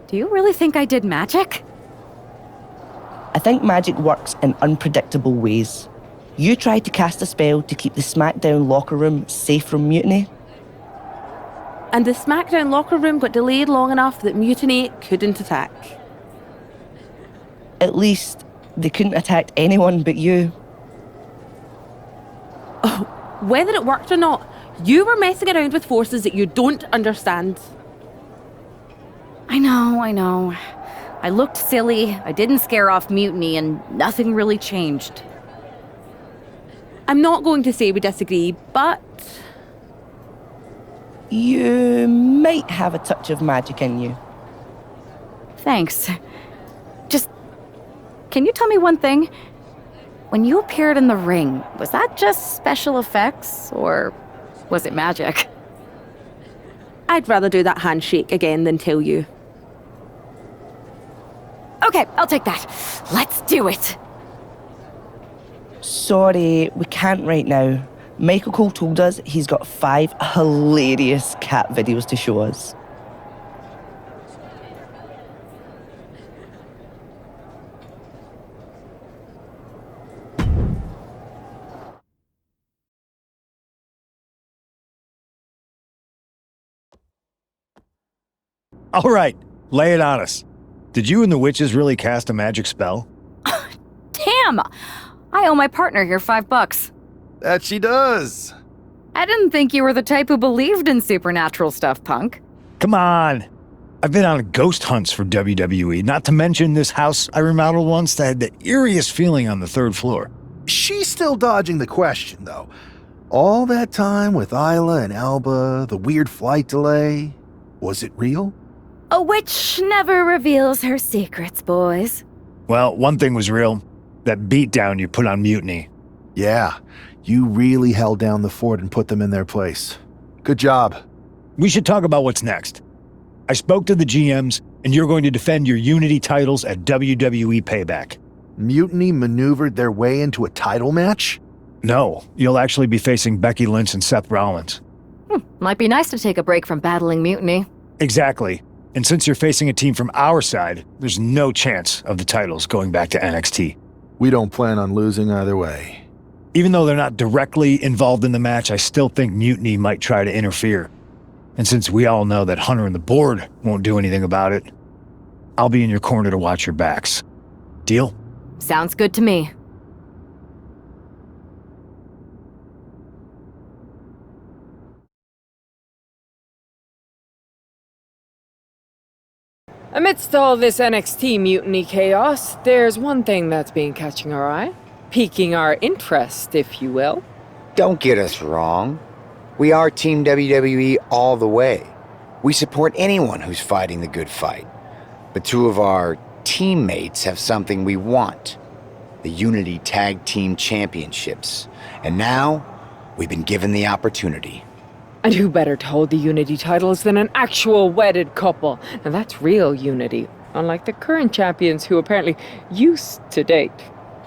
Do you really think I did magic? I think magic works in unpredictable ways. You tried to cast a spell to keep the SmackDown locker room safe from mutiny. And the SmackDown locker room got delayed long enough that Mutiny couldn't attack. At least, they couldn't attack anyone but you. Oh, whether it worked or not, you were messing around with forces that you don't understand. I know. I looked silly, I didn't scare off Mutiny, and nothing really changed. I'm not going to say we disagree, but... You might have a touch of magic in you. Thanks. Just, can you tell me one thing? When you appeared in the ring, was that just special effects, or was it magic? I'd rather do that handshake again than tell you. Okay, I'll take that. Let's do it. Sorry, we can't right now. Michael Cole told us he's got 5 hilarious cat videos to show us. All right, lay it on us. Did you and the witches really cast a magic spell? Damn! I owe my partner here $5. That she does. I didn't think you were the type who believed in supernatural stuff, punk. Come on. I've been on ghost hunts for WWE, not to mention this house I remodeled once that had the eeriest feeling on the 3rd floor. She's still dodging the question, though. All that time with Isla and Alba, the weird flight delay, was it real? A witch never reveals her secrets, boys. Well, one thing was real. That beatdown you put on Mutiny. Yeah, you really held down the fort and put them in their place. Good job. We should talk about what's next. I spoke to the GMs, and you're going to defend your Unity titles at WWE Payback. Mutiny maneuvered their way into a title match? No, you'll actually be facing Becky Lynch and Seth Rollins. Might be nice to take a break from battling Mutiny. Exactly. And since you're facing a team from our side, there's no chance of the titles going back to NXT. We don't plan on losing either way. Even though they're not directly involved in the match, I still think Mutiny might try to interfere. And since we all know that Hunter and the board won't do anything about it, I'll be in your corner to watch your backs. Deal? Sounds good to me. Amidst all this NXT mutiny chaos, there's one thing that's been catching our eye. Piquing our interest, if you will. Don't get us wrong. We are Team WWE all the way. We support anyone who's fighting the good fight. But 2 of our teammates have something we want. The Unity Tag Team Championships. And now, we've been given the opportunity. And who better to hold the Unity titles than an actual wedded couple? Now that's real unity, unlike the current champions who apparently used to date.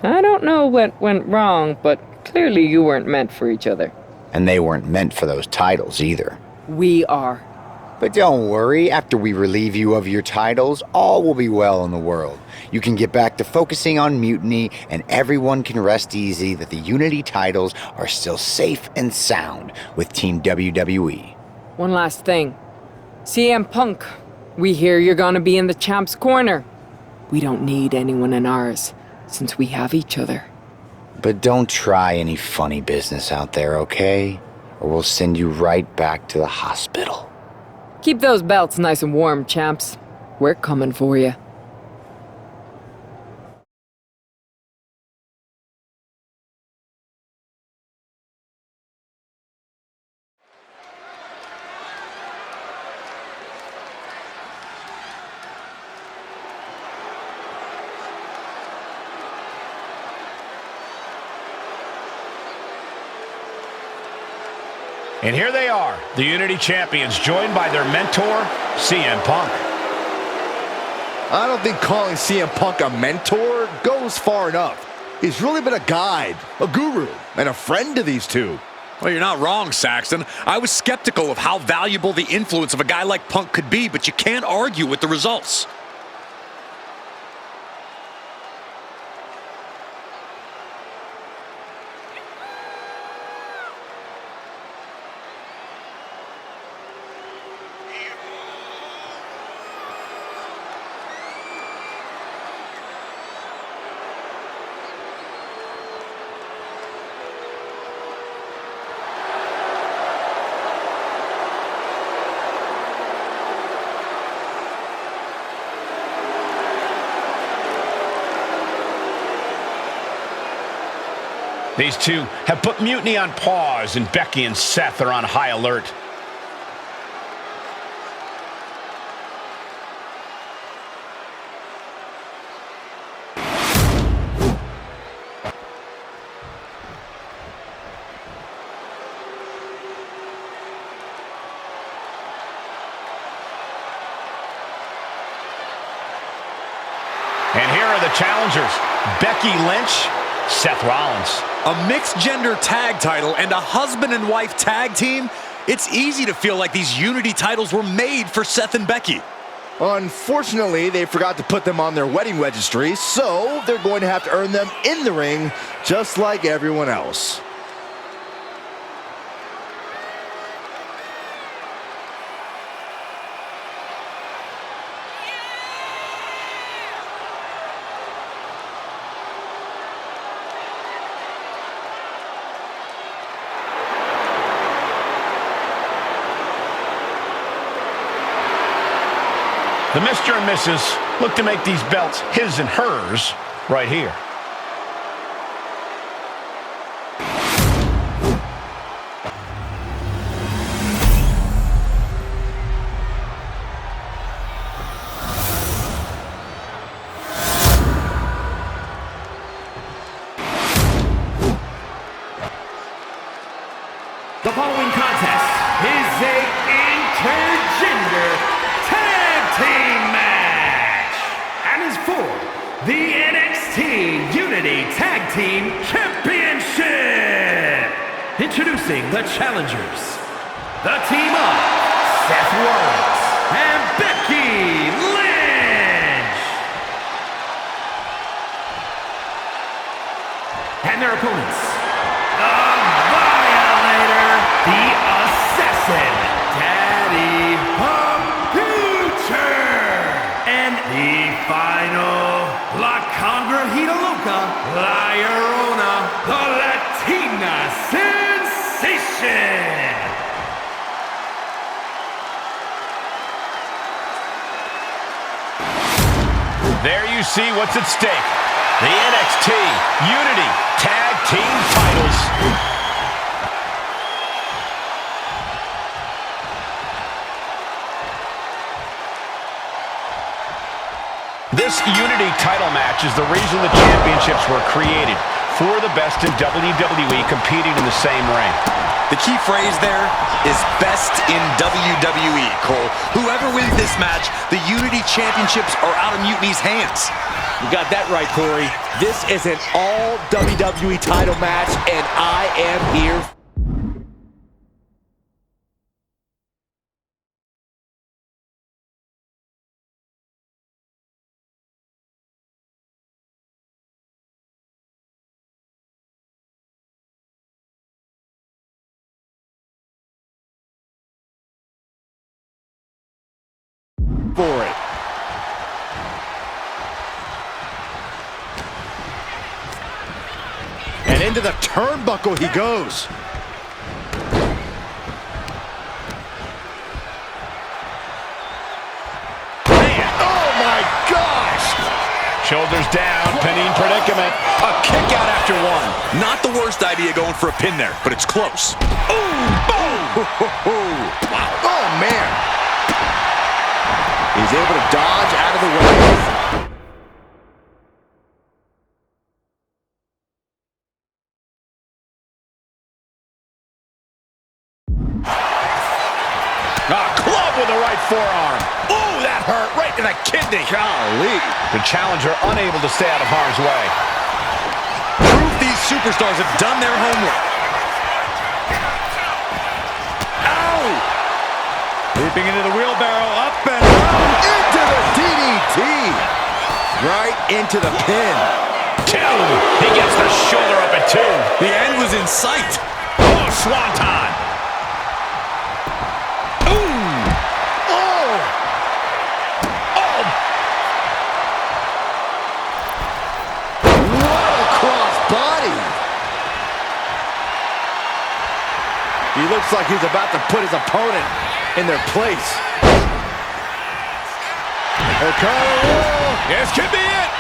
I don't know what went wrong, but clearly you weren't meant for each other. And they weren't meant for those titles either. We are. But don't worry, after we relieve you of your titles, all will be well in the world. You can get back to focusing on Mutiny, and everyone can rest easy that the Unity titles are still safe and sound with Team WWE. One last thing. CM Punk, we hear you're gonna be in the champ's corner. We don't need anyone in ours, since we have each other. But don't try any funny business out there, okay? Or we'll send you right back to the hospital. Keep those belts nice and warm, champs. We're coming for you. And here they are, the Unity Champions, joined by their mentor, CM Punk. I don't think calling CM Punk a mentor goes far enough. He's really been a guide, a guru, and a friend to these two. Well, you're not wrong, Saxton. I was skeptical of how valuable the influence of a guy like Punk could be, but you can't argue with the results. These two have put Mutiny on pause, and Becky and Seth are on high alert. And here are the challengers, Becky Lynch, Seth Rollins. A mixed-gender tag title and a husband and wife tag team? It's easy to feel like these Unity titles were made for Seth and Becky. Unfortunately, they forgot to put them on their wedding registry, so they're going to have to earn them in the ring, just like everyone else. The Mr. and Mrs. look to make these belts his and hers right here. The following contest is a intergender tag team match and is for the NXT Unity Tag Team Championship. Introducing the challengers, the team of Seth Rollins and Becky Lynch, and their opponents, the Violator, the Assassin, Daddy Computer, and the final, La Congrejita Loca, La Llorona, the Latina Sensation. There you see what's at stake. The NXT Unity Tag Team titles. This Unity title match is the reason the championships were created, for the best in WWE competing in the same ring. The key phrase there is best in WWE, Cole. Whoever wins this match, the Unity Championships are out of Mutiny's hands. You got that right, Corey. This is an all WWE title match, and I am here. For it. And into the turnbuckle he goes. Man. Oh my gosh! Shoulders down, pinning predicament. A kick out after one. Not the worst idea going for a pin there, but it's close. Ooh, boom! Wow. Oh man! He's able to dodge out of the way. hurt right in the kidney. Golly. The challenger unable to stay out of harm's way. Proof these superstars have done their homework. Ow! Leaping into the wheelbarrow, up and out, into the DDT. Right into the pin. 2. He gets the shoulder up at 2. The end was in sight. Oh, swanton. He looks like he's about to put his opponent in their place. This could be it.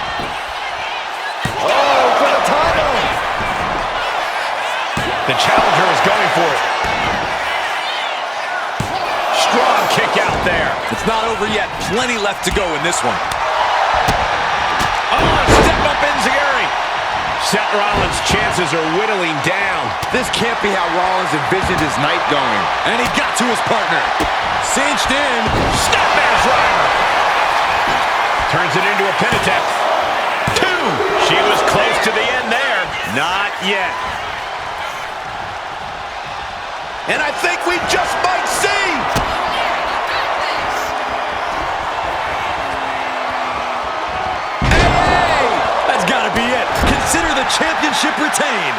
Oh, for the title. The challenger is going for it. Strong kick out there. It's not over yet. Plenty left to go in this one. Oh, step up enziguri. Seth Rollins' chances are whittling down. This can't be how Rollins envisioned his night going. And he got to his partner. Cinched in. Snapmare driver. Turns it into a pin attempt. 2. She was close to the end there. Not yet. And I think we just might see. Hey! That's got to be it. Consider the championship retained.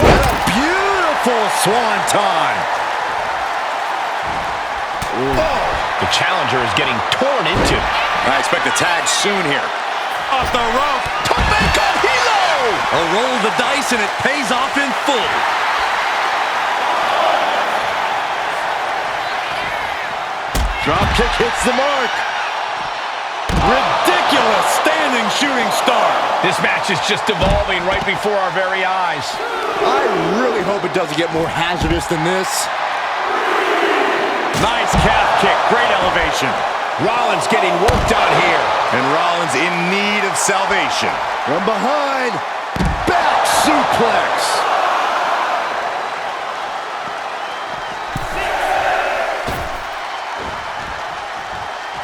What a beautiful swanton. Oh, the challenger is getting torn into. I expect a tag soon here. Off the rope. Tomeko Hilo. A roll of the dice and it pays off in full. Drop kick hits the mark. Ridiculous standing shooting star. This match is just evolving right before our very eyes. I really hope it doesn't get more hazardous than this. Nice calf kick. Great elevation. Rollins getting worked on here. And Rollins in need of salvation. From behind. Back suplex.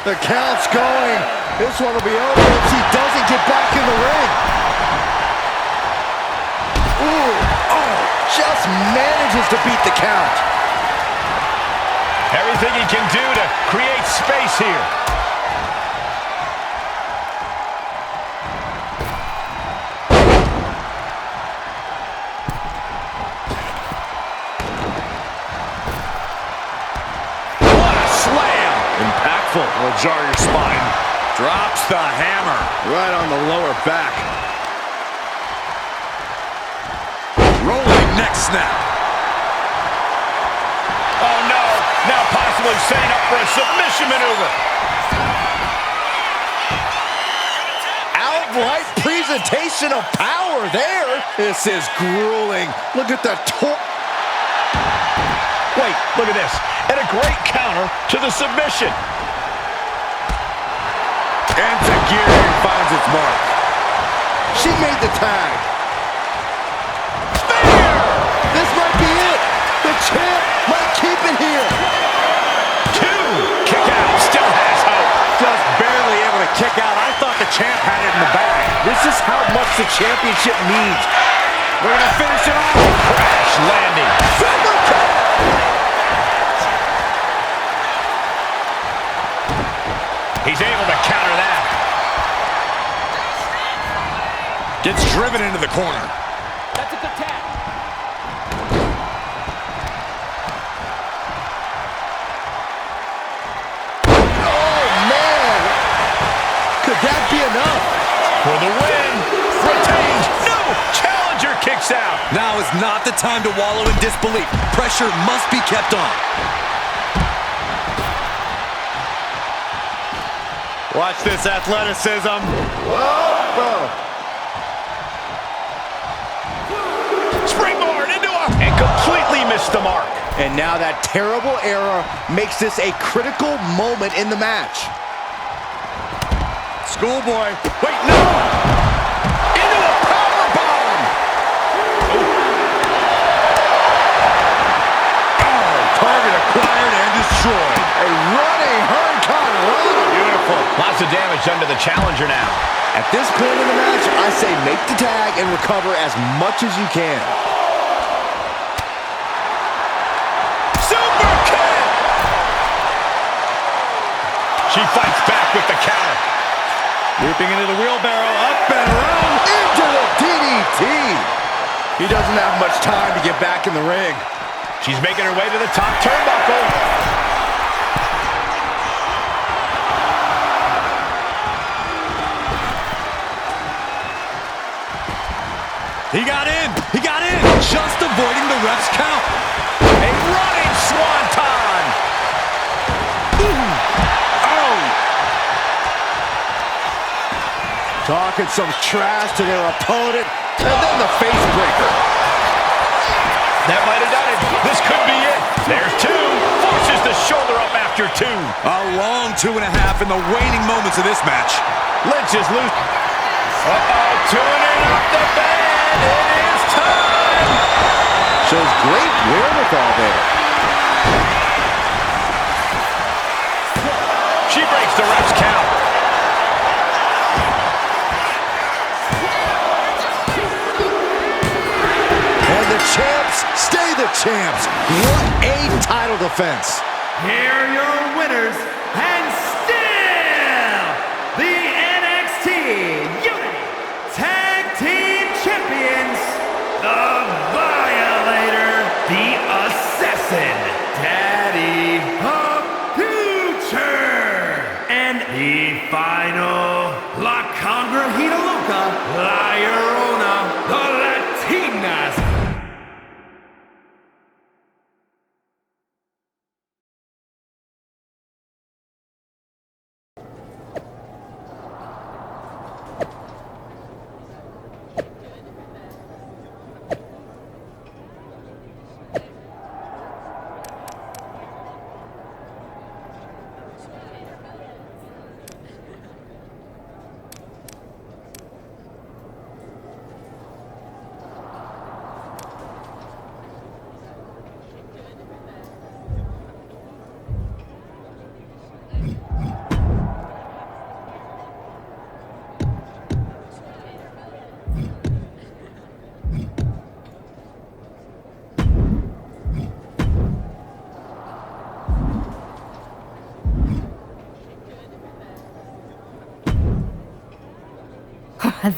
The count's going. This one will be over if he doesn't get back in the ring. Ooh, oh, just manages to beat the count. Everything he can do to create space here. What a slam! Impactful. Will jar your spine. Drops the hammer. Right on the lower back. Rolling neck snap. Oh no! Now possibly setting up for a submission maneuver. Outright presentation of power there. This is grueling. Look at the Wait, look at this. And a great counter to the submission. Enziguri finds its mark. She made the tag. Spear! This might be it. The champ might keep it here. 2. Kick out. Still has hope. Just barely able to kick out. I thought the champ had it in the bag. This is how much the championship means. We're going to finish it off. Crash landing. He's able to counter that. Gets driven into the corner. That's a good tag. Oh, man. Could that be enough? For the win. Retained. No. Challenger kicks out. Now is not the time to wallow in disbelief. Pressure must be kept on. Watch this athleticism. Springboard into and completely missed the mark. And now that terrible error makes this a critical moment in the match. Schoolboy. Wait, no! Into a powerbomb! Target acquired and destroyed. destroyed. A running hurricane run. Beautiful. Lots of damage done to the challenger now. At this point in the match, I say make the tag and recover as much as you can. Super kick! She fights back with the counter. Leaping into the wheelbarrow, up and around, into the DDT. He doesn't have much time to get back in the ring. She's making her way to the top turnbuckle. He got in! He got in! Just avoiding the ref's count. A running swanton. Oh! Talking some trash to their opponent, and then the face breaker. That might have done it. This could be it. There's two. Forces the shoulder up after two. A long 2.5 in the waning moments of this match. Lynch is loose. Uh-oh, tuning up the band. It is time. Shows great wherewithal there. She breaks the ref's count. And the champs stay the champs. What a title defense. Here are your winners, and still the NXT Unity Tag Team Champions, the Violator, the Assassin, Daddy of Future, and the final La Congrejita Loca, La Llorona, the Latinas.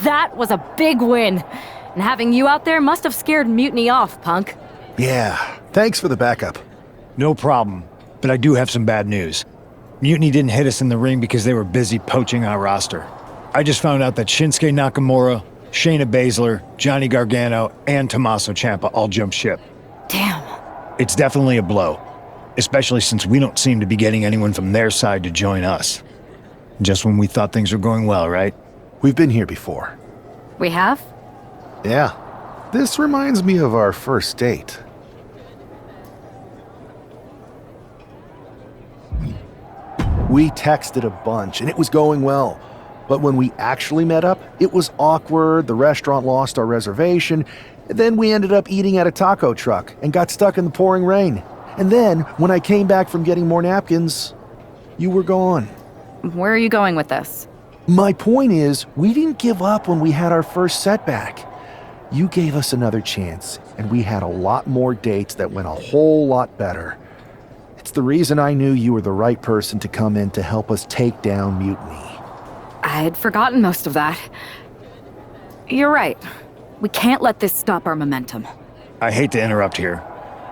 That was a big win. And having you out there must have scared Mutiny off, Punk. Yeah, thanks for the backup. No problem, but I do have some bad news. Mutiny didn't hit us in the ring because they were busy poaching our roster. I just found out that Shinsuke Nakamura, Shayna Baszler, Johnny Gargano, and Tommaso Ciampa all jumped ship. Damn. It's definitely a blow, especially since we don't seem to be getting anyone from their side to join us. Just when we thought things were going well, right? We've been here before. We have? Yeah. This reminds me of our first date. We texted a bunch, and it was going well. But when we actually met up, it was awkward, the restaurant lost our reservation, and then we ended up eating at a taco truck and got stuck in the pouring rain. And then, when I came back from getting more napkins, you were gone. Where are you going with this? My point is, we didn't give up when we had our first setback. You gave us another chance, and we had a lot more dates that went a whole lot better. It's the reason I knew you were the right person to come in to help us take down Mutiny. I had forgotten most of that. You're right. We can't let this stop our momentum. I hate to interrupt here,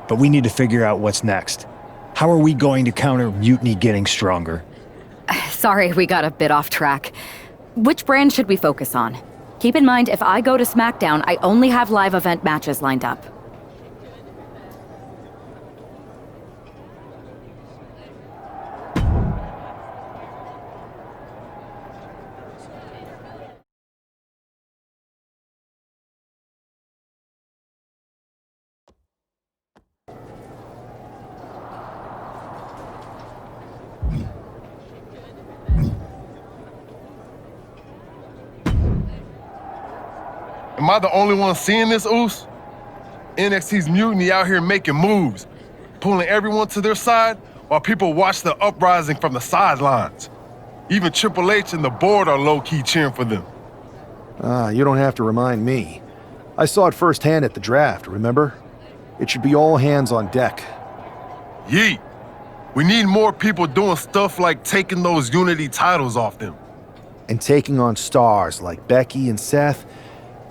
but we need to figure out what's next. How are we going to counter Mutiny getting stronger? Sorry, we got a bit off track. Which brand should we focus on? Keep in mind, if I go to SmackDown, I only have live event matches lined up. Am I the only one seeing this, Oos? NXT's Mutiny out here making moves, pulling everyone to their side while people watch the uprising from the sidelines. Even Triple H and the board are low-key cheering for them. You don't have to remind me. I saw it firsthand at the draft, remember? It should be all hands on deck. Yeet. We need more people doing stuff like taking those Unity titles off them. And taking on stars like Becky and Seth,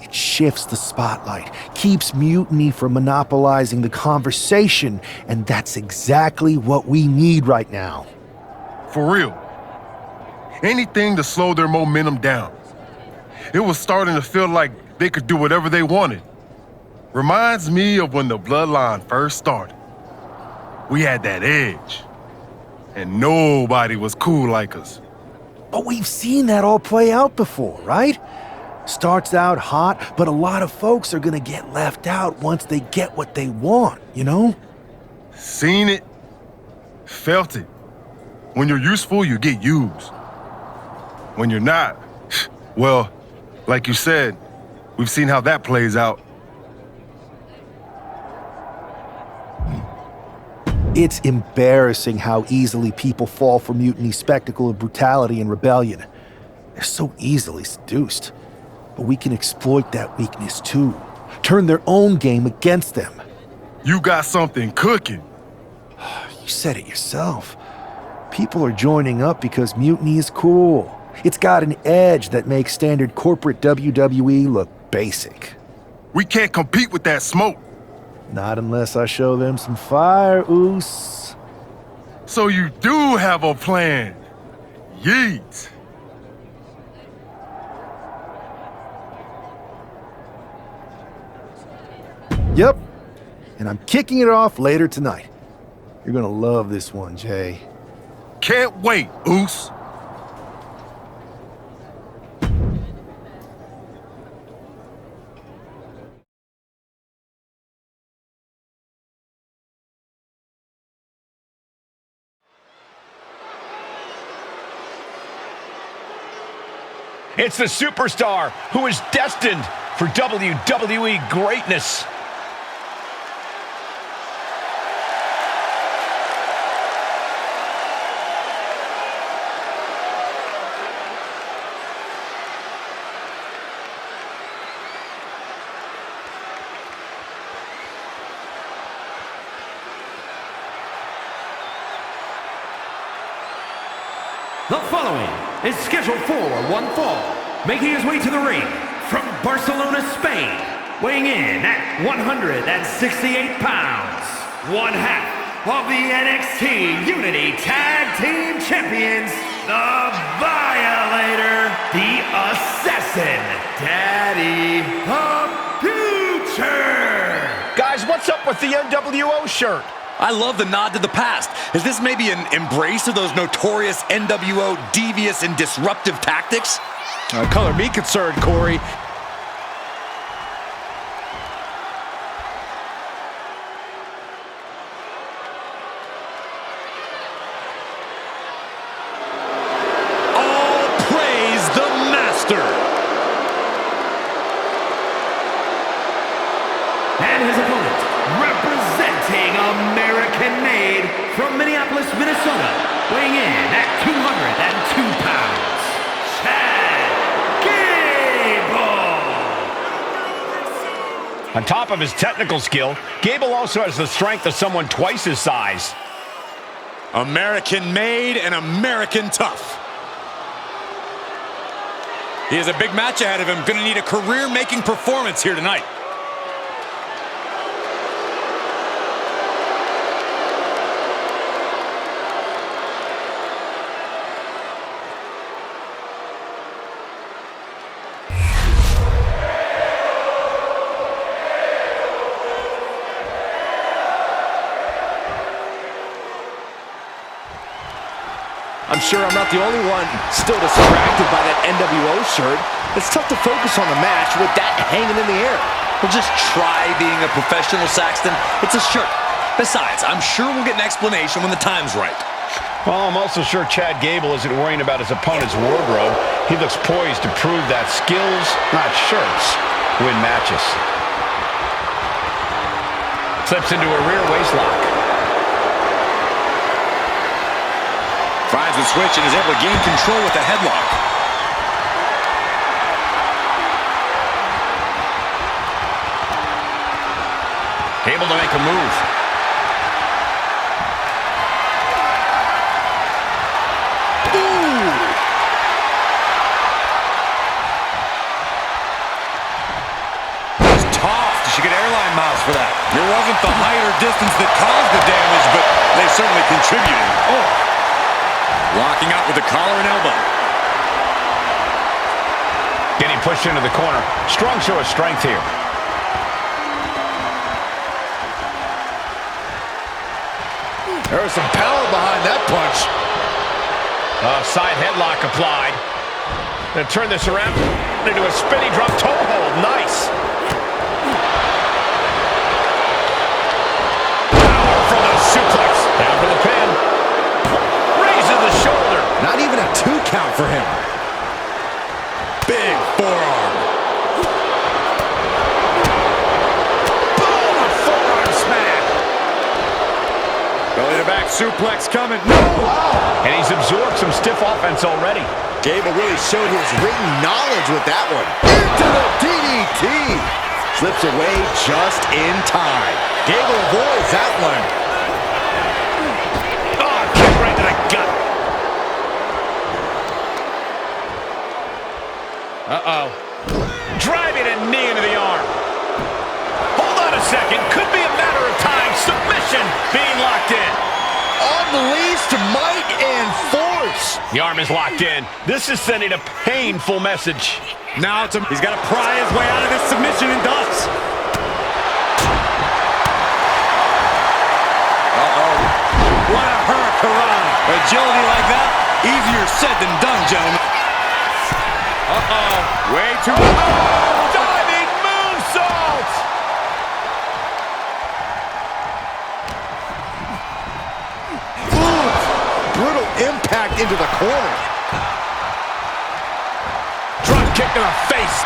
it shifts the spotlight, keeps Mutiny from monopolizing the conversation, and that's exactly what we need right now. For real. Anything to slow their momentum down. It was starting to feel like they could do whatever they wanted. Reminds me of when the Bloodline first started. We had that edge. And nobody was cool like us. But we've seen that all play out before, right? Starts out hot, but a lot of folks are gonna get left out once they get what they want, you know? Seen it. Felt it. When you're useful, you get used. When you're not, well, like you said, we've seen how that plays out. It's embarrassing how easily people fall for Mutiny's spectacle of brutality and rebellion. They're so easily seduced. But we can exploit that weakness too. Turn their own game against them. You got something cooking. You said it yourself. People are joining up because Mutiny is cool. It's got an edge that makes standard corporate WWE look basic. We can't compete with that smoke. Not unless I show them some fire, Oos. So you do have a plan. Yeet. Yep. And I'm kicking it off later tonight. You're gonna love this one, Jay. Can't wait, Oos. It's the superstar who is destined for WWE greatness. The following is scheduled for one fall, making his way to the ring from Barcelona, Spain, weighing in at 168 pounds, one half of the NXT Unity Tag Team Champions, the Violator, the Assassin, Daddy of Future. Guys, what's up with the NWO shirt? I love the nod to the past. Is this maybe an embrace of those notorious NWO devious and disruptive tactics? Color me concerned, Corey. All praise the master. And his opponent, representing American-made from Minneapolis, Minnesota, weighing in at 202 pounds, Chad Gable. On top of his technical skill, Gable also has the strength of someone twice his size. American-made and American tough. He has a big match ahead of him. Going to need a career-making performance here tonight. I'm sure I'm not the only one still distracted by that NWO shirt. It's tough to focus on the match with that hanging in the air. Well, just try being a professional, Saxton. It's a shirt. Besides, I'm sure we'll get an explanation when the time's right. Well, I'm also sure Chad Gable isn't worrying about his opponent's wardrobe. He looks poised to prove that skills, not shirts, win matches. Slips into a rear waist lock. switch and is able to gain control with the headlock. Able to make a move. She get airline miles for that. It wasn't the height or distance that caused the damage, but they certainly contributed. Oh. Locking out with the collar and elbow. Getting pushed into the corner. Strong show of strength here. There was some power behind that punch. Side headlock applied. Gonna turn this around into a spinning drop toe hold. Nice. Suplex. Down for the pin. Raises the shoulder. Not even a 2 count for him. Big forearm. Boom! A forearm smack. Belly to back suplex coming. No! And he's absorbed some stiff offense already. Gable really showed his ring knowledge with that one. Into the DDT. Slips away just in time. Gable avoids that one. Right to the gut. Uh-oh. Driving a knee into the arm. Hold on a second. Could be a matter of time. Submission being locked in. Unleashed might and force. The arm is locked in. This is sending a painful message. Now he's got to pry his way out of this submission and does. What a hurricane. Agility like that, easier said than done, gentlemen. Way too... Diving moonsault! Brutal impact into the corner. Drop kick to the face.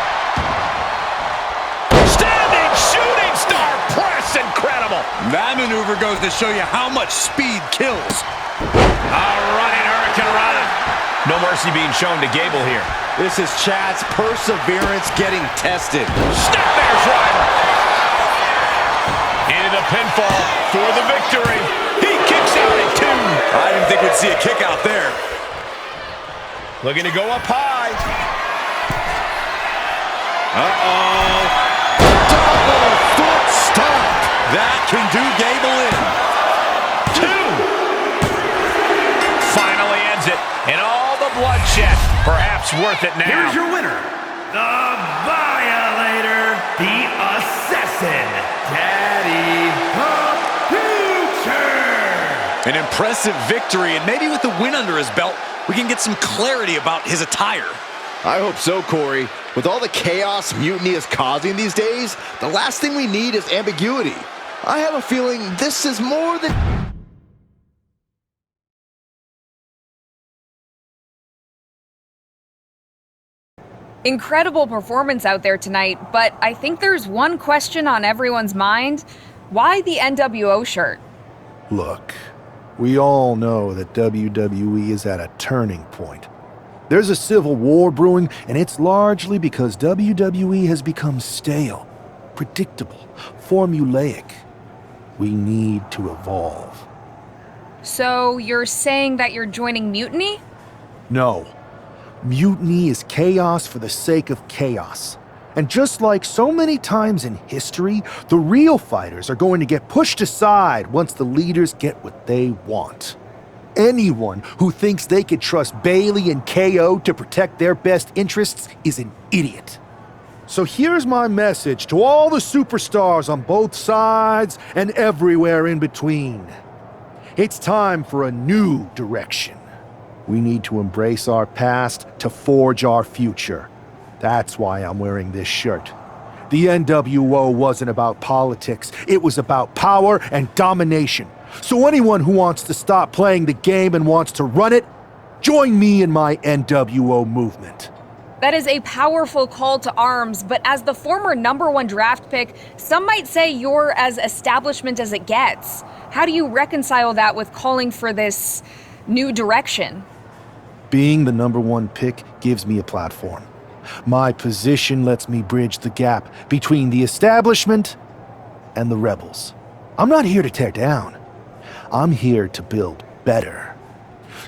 Standing shooting star press. Incredible. That maneuver goes to show you how much speed kills. A running Hurricane Rana. No mercy being shown to Gable here. This is Chad's perseverance getting tested. Snapmare driver. Into the pinfall for the victory. He kicks out at 2. I didn't think we'd see a kick out there. Looking to go up high. Double foot stomp. That can do Gable in. 2. Finally ends it. And all the bloodshed. Perhaps worth it now. Here's your winner, the Violator, the Assassin, Daddy Computer. An impressive victory, and maybe with the win under his belt, we can get some clarity about his attire. I hope so, Corey. With all the chaos Mutiny is causing these days, the last thing we need is ambiguity. I have a feeling this is more than... Incredible performance out there tonight, but I think there's one question on everyone's mind. Why the NWO shirt? Look, we all know that WWE is at a turning point. There's a civil war brewing, and it's largely because WWE has become stale, predictable, formulaic. We need to evolve. So you're saying that you're joining Mutiny? No. Mutiny is chaos for the sake of chaos. And just like so many times in history, the real fighters are going to get pushed aside once the leaders get what they want. Anyone who thinks they could trust Bailey and KO to protect their best interests is an idiot. So here's my message to all the superstars on both sides and everywhere in between. It's time for a new direction. We need to embrace our past to forge our future. That's why I'm wearing this shirt. The NWO wasn't about politics. It was about power and domination. So anyone who wants to stop playing the game and wants to run it, join me in my NWO movement. That is a powerful call to arms, but as the former #1 draft pick, some might say you're as establishment as it gets. How do you reconcile that with calling for this new direction? Being the #1 pick gives me a platform. My position lets me bridge the gap between the establishment and the rebels. I'm not here to tear down. I'm here to build better.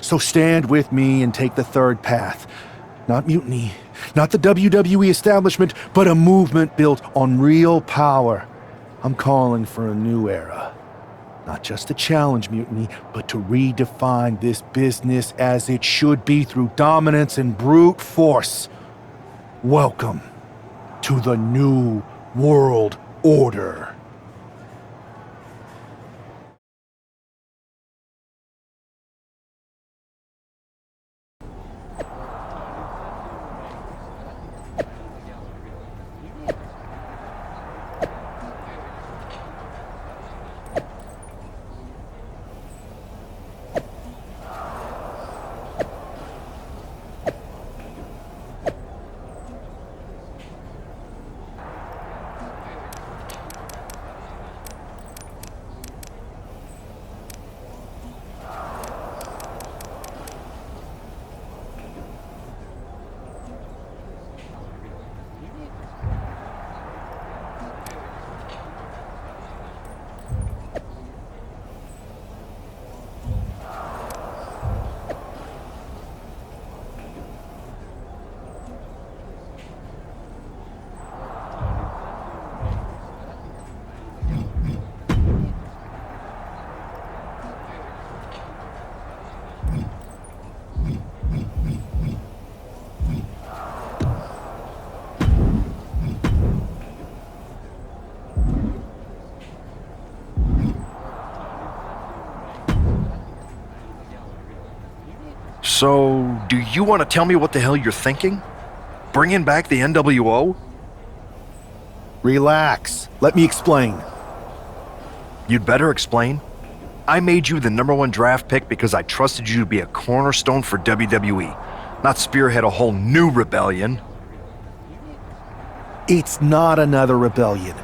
So stand with me and take the third path. Not mutiny, not the WWE establishment, but a movement built on real power. I'm calling for a new era. Not just to challenge mutiny, but to redefine this business as it should be through dominance and brute force. Welcome to the New World Order. So, do you want to tell me what the hell you're thinking? Bringing back the NWO? Relax. Let me explain. You'd better explain. I made you the #1 draft pick because I trusted you to be a cornerstone for WWE, not spearhead a whole new rebellion. It's not another rebellion.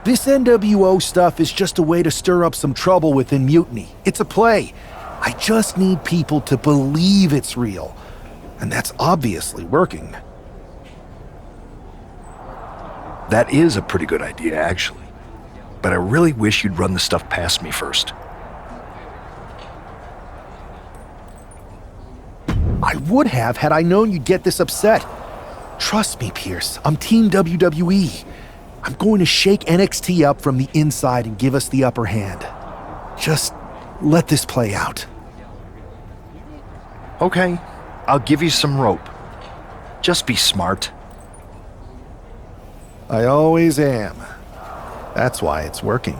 This NWO stuff is just a way to stir up some trouble within Mutiny. It's a play. I just need people to believe it's real. And that's obviously working. That is a pretty good idea, actually. But I really wish you'd run the stuff past me first. I would have had I known you'd get this upset. Trust me, Pierce. I'm Team WWE. I'm going to shake NXT up from the inside and give us the upper hand. Just let this play out. Okay, I'll give you some rope. Just be smart. I always am. That's why it's working.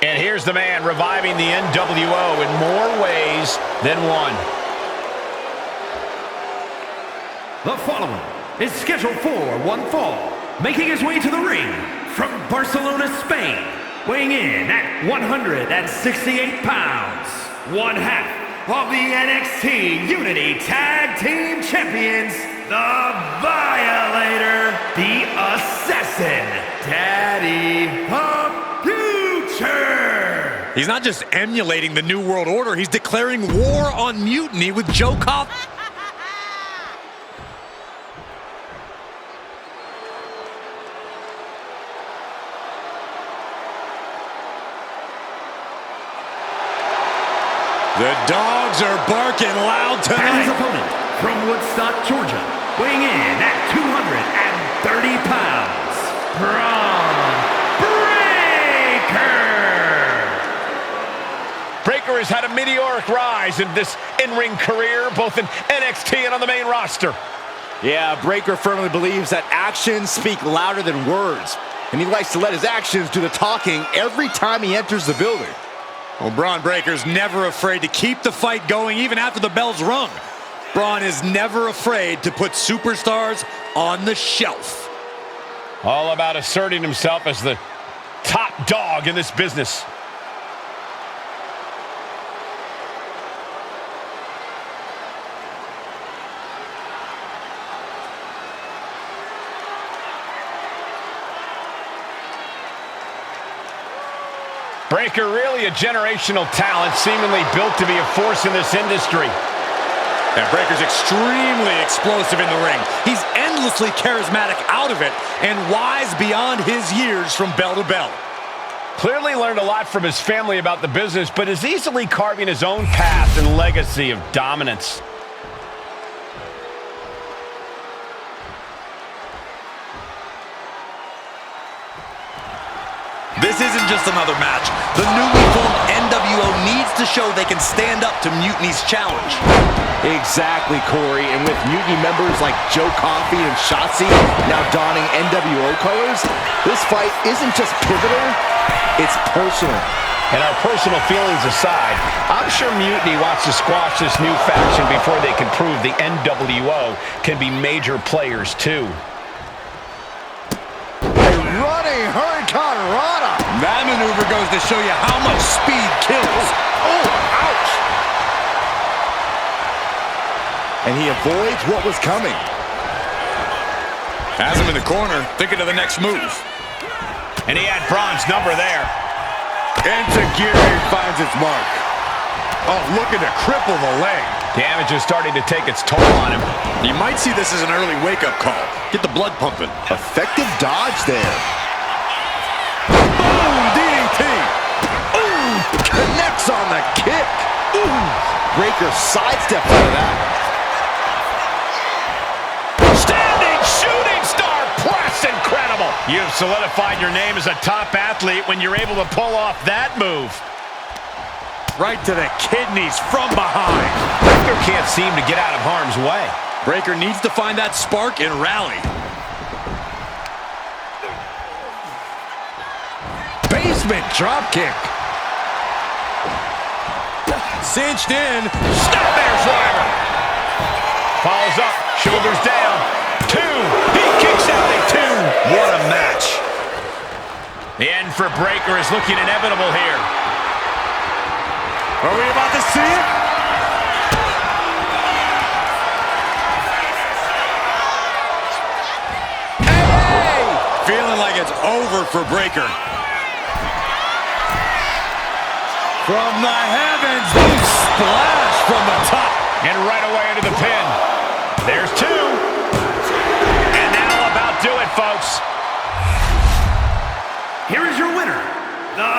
And here's the man reviving the NWO in more ways than one. The following is scheduled for one fall, making his way to the ring from Barcelona, Spain, weighing in at 168 pounds, one half of the NXT Unity Tag Team Champions, the Violator, the Assassin, Daddy of Future. He's not just emulating the New World Order, he's declaring war on mutiny with Joe Coff. The dogs are barking loud And his tonight. opponent from Woodstock, Georgia, weighing in at 230 pounds, Braun Breaker. Breaker has had a meteoric rise in this in-ring career, both in NXT and on the main roster. Yeah, Breakker firmly believes that actions speak louder than words, and he likes to let his actions do the talking every time he enters the building. Well, Braun Breaker's never afraid to keep the fight going even after the bell's rung. Braun is never afraid to put superstars on the shelf. All about asserting himself as the top dog in this business. Breakker really a generational talent, seemingly built to be a force in this industry. And Breakker's extremely explosive in the ring. He's endlessly charismatic out of it and wise beyond his years from bell to bell. Clearly learned a lot from his family about the business, but is easily carving his own path and legacy of dominance. This isn't just another match. The newly formed NWO needs to show they can stand up to Mutiny's challenge. Exactly, Corey. And with Mutiny members like Joe Coffey and Shotzi now donning NWO colors, this fight isn't just pivotal, it's personal. And our personal feelings aside, I'm sure Mutiny wants to squash this new faction before they can prove the NWO can be major players too. Running Hurricane Rana. That maneuver goes to show you how much speed kills. Oh, ouch. And he avoids what was coming. Has him in the corner, thinking of the next move. And he had Braun's number there. Enzuigiri finds its mark. Oh, looking to cripple the leg. Damage is starting to take its toll on him. You might see this as an early wake-up call. Get the blood pumping. Effective dodge there. Boom! DDT! Ooh! Connects on the kick. Ooh! Breakker sidesteps out of that. Standing shooting star press, incredible. You've solidified your name as a top athlete when you're able to pull off that move. Right to the kidneys from behind. Breakker can't seem to get out of harm's way. Breakker needs to find that spark and rally. Basement dropkick. Cinched in. Snap there, driver. Follows up, shoulders down. 2. He kicks out at 2. What a match. The end for Breakker is looking inevitable here. Are we about to see it? Hey! Feeling like it's over for Breakker. From the heavens, splash from the top. And right away into the pin. There's 2. And that'll about do it, folks. Here is your winner, the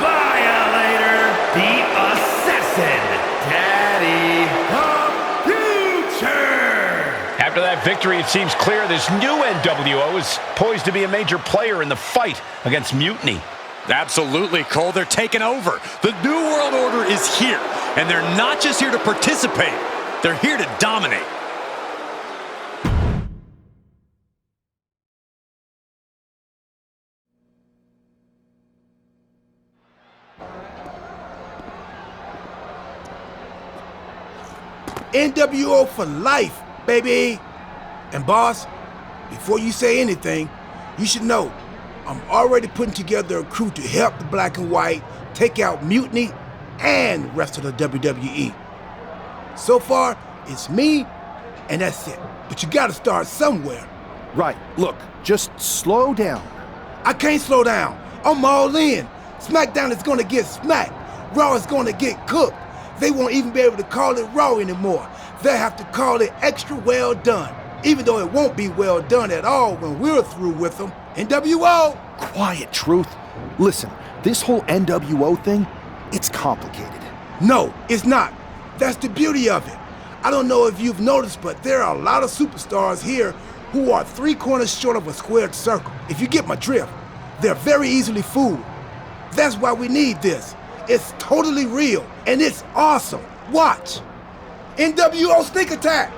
Violator, the Assassin, Daddy Computer. After that victory, it seems clear this new NWO is poised to be a major player in the fight against Mutiny. Absolutely, Cole. They're taking over. The New World Order is here, and they're not just here to participate. They're here to dominate. NWO for life, baby. And boss, before you say anything, you should know I'm already putting together a crew to help the Black and White take out Mutiny and the rest of the WWE. So far, it's me, and that's it. But you gotta start somewhere. Right, look, just slow down. I can't slow down. I'm all in. SmackDown is gonna get smacked. Raw is gonna get cooked. They won't even be able to call it Raw anymore. They'll have to call it Extra Well Done, even though it won't be well done at all when we're through with them. NWO! Quiet, Truth. Listen, this whole NWO thing, it's complicated. No, it's not. That's the beauty of it. I don't know if you've noticed, but there are a lot of superstars here who are 3 corners short of a squared circle. If you get my drift, they're very easily fooled. That's why we need this. It's totally real, and it's awesome. Watch. NWO Sneak Attack!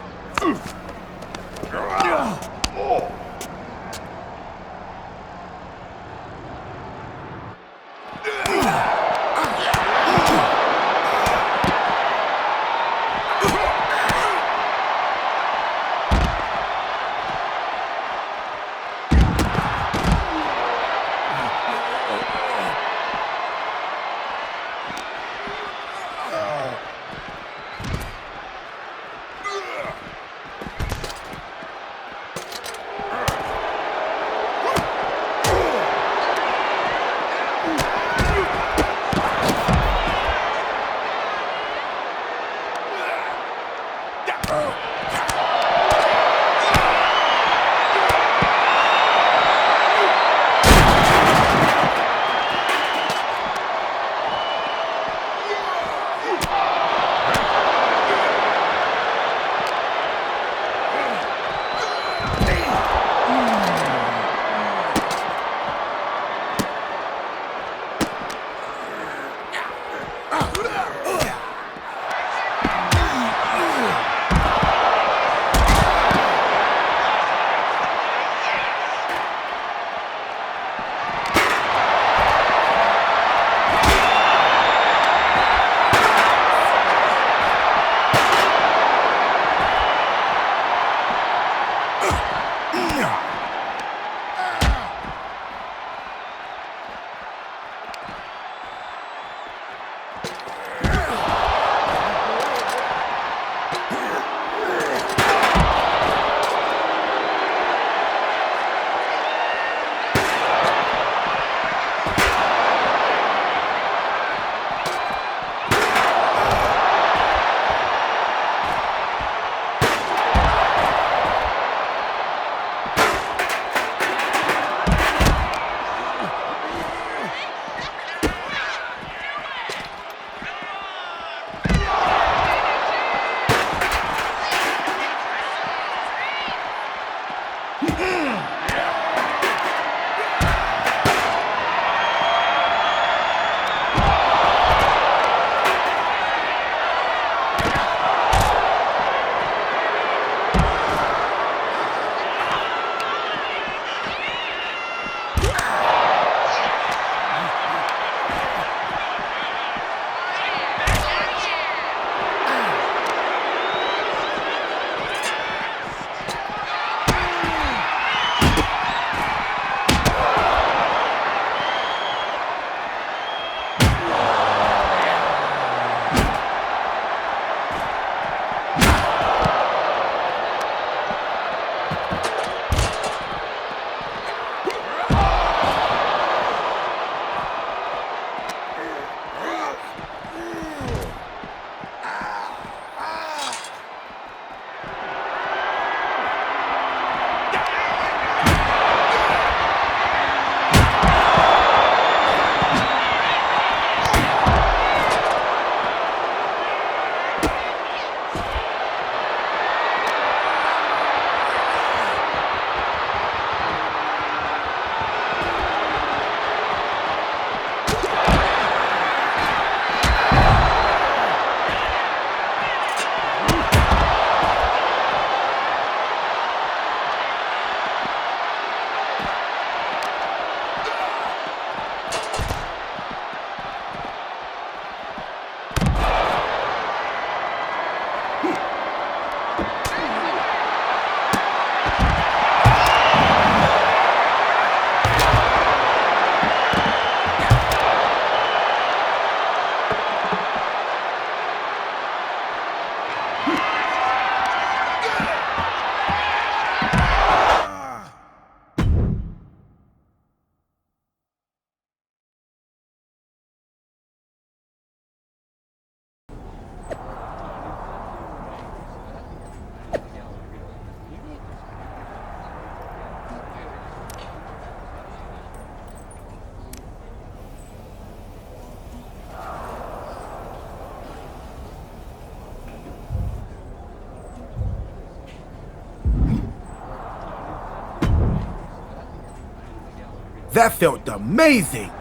That felt amazing.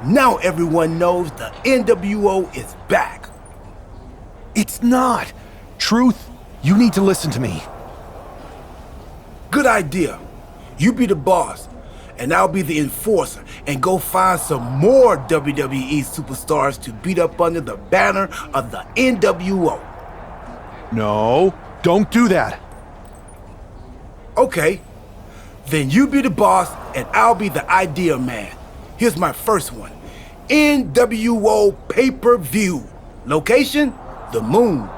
Now everyone knows the NWO is back. It's not. Truth, you need to listen to me. Good idea. You be the boss, and I'll be the enforcer and go find some more WWE superstars to beat up under the banner of the NWO. No, don't do that. Okay, then you be the boss and I'll be the idea man. Here's my first one. NWO pay-per-view. Location? The moon.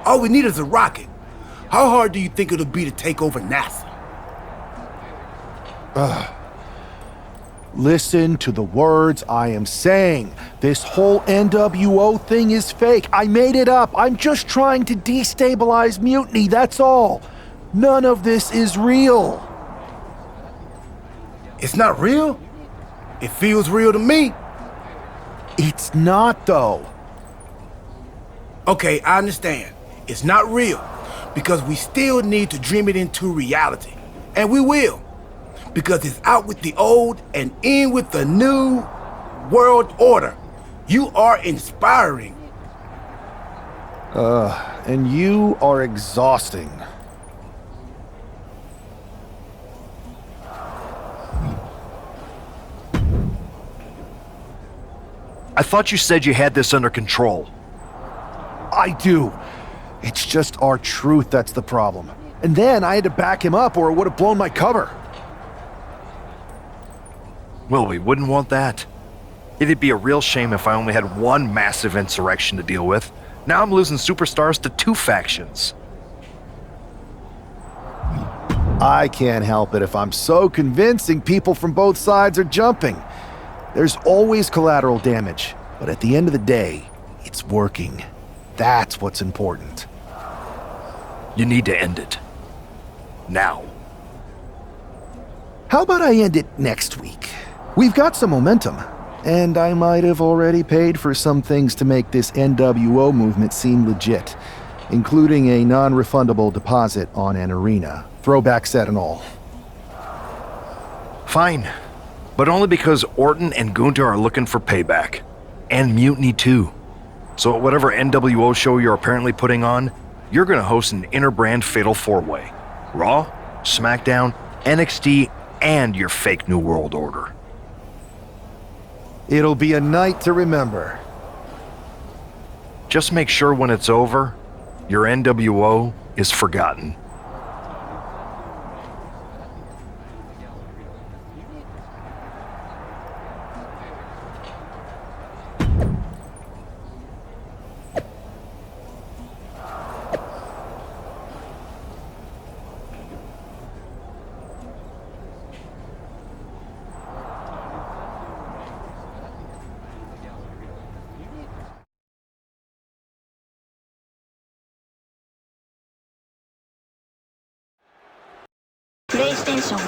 All we need is a rocket. How hard do you think it'll be to take over NASA? Listen to the words I am saying. This whole NWO thing is fake. I made it up. I'm just trying to destabilize Mutiny, that's all. None of this is real. It's not real? It feels real to me. It's not, though. Okay, I understand. It's not real because we still need to dream it into reality. And we will. Because it's out with the old and in with the new world order. You are inspiring. And you are exhausting. I thought you said you had this under control. I do. It's just our truth that's the problem. And then I had to back him up or it would have blown my cover. Well, we wouldn't want that. It'd be a real shame if I only had one massive insurrection to deal with. Now I'm losing superstars to two factions. I can't help it if I'm so convincing people from both sides are jumping. There's always collateral damage, but at the end of the day, it's working. That's what's important. You need to end it. Now. How about I end it next week? We've got some momentum, and I might have already paid for some things to make this NWO movement seem legit, including a non-refundable deposit on an arena, throwback set and all. Fine, but only because Orton and Gunther are looking for payback. And Mutiny too. So at whatever NWO show you're apparently putting on, you're gonna host an inter-brand fatal four-way. Raw, SmackDown, NXT, and your fake New World Order. It'll be a night to remember. Just make sure when it's over, your NWO is forgotten. PlayStation